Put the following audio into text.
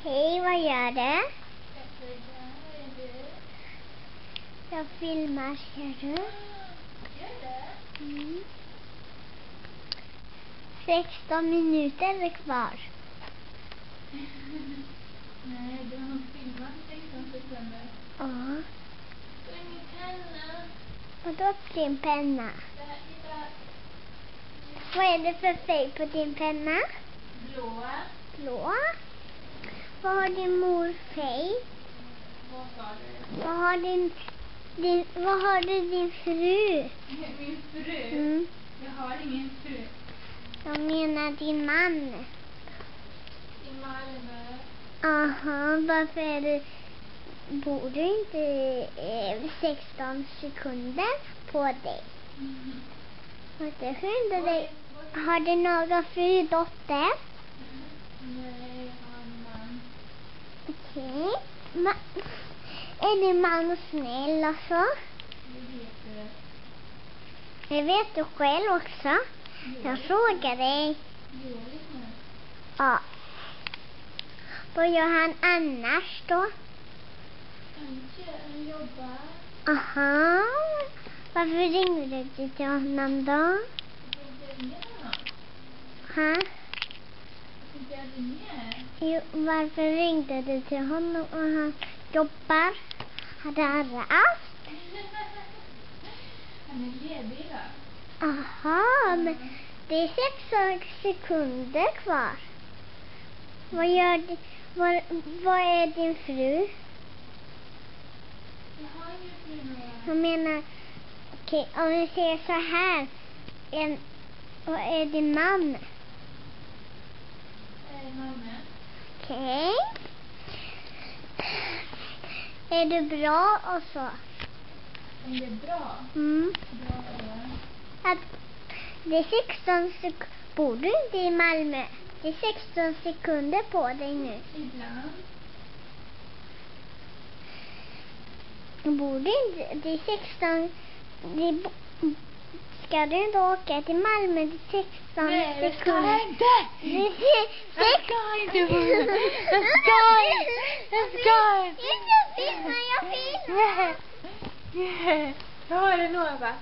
Hej, vad gör du? Jag filmar, ser du? Gör det? 16 minuter är kvar. Nej, du har filmat 16 sekunder. Ja. Det är min penna. Vadå din penna? Där. Vad är det för färg på din penna? Blåa. Blå. Vad har din mor färg? Vad sa du? Vad har din fru? Min fru? Mm. Jag har ingen fru. Jag menar din man. I Malmö. Aha, varför är du... Bor du inte 16 sekunder på dig? Varför skyndar dig? Har du någon fru dotter? Nej, jag har en man. Okej. Är din man snäll alltså? Det vet du. Det vet du själv också. Jag frågar dig. Dåligt nu. Ja. Vad gör han annars då? Han jobbar. Aha. Varför ringde du till honom då? Jag ringer honom. Ha? Jag ringer. Jo, varför ringde du till honom och han jobbar? Hade han rast? Han är ledig idag. Aha, men det är 16 sekunder kvar. Vad gör du? Vad är din fru? Jag har ingen fru några. Jag menar, okej, om vi säger så här. Vad är din man? Malmö. Okej. Är du bra och så? Om det är bra. Bra då. Att det är 16 sekunder. Bor du inte i Malmö? Det är 16 sekunder på dig nu. Ibland. Bor du inte? Det är 16... Ska du inte åka till Malmö? Det är 16 Nej, det ska sekunder. jag inte. Jag ska inte. Jag ska inte. Jag filmar. Jag har det Nova.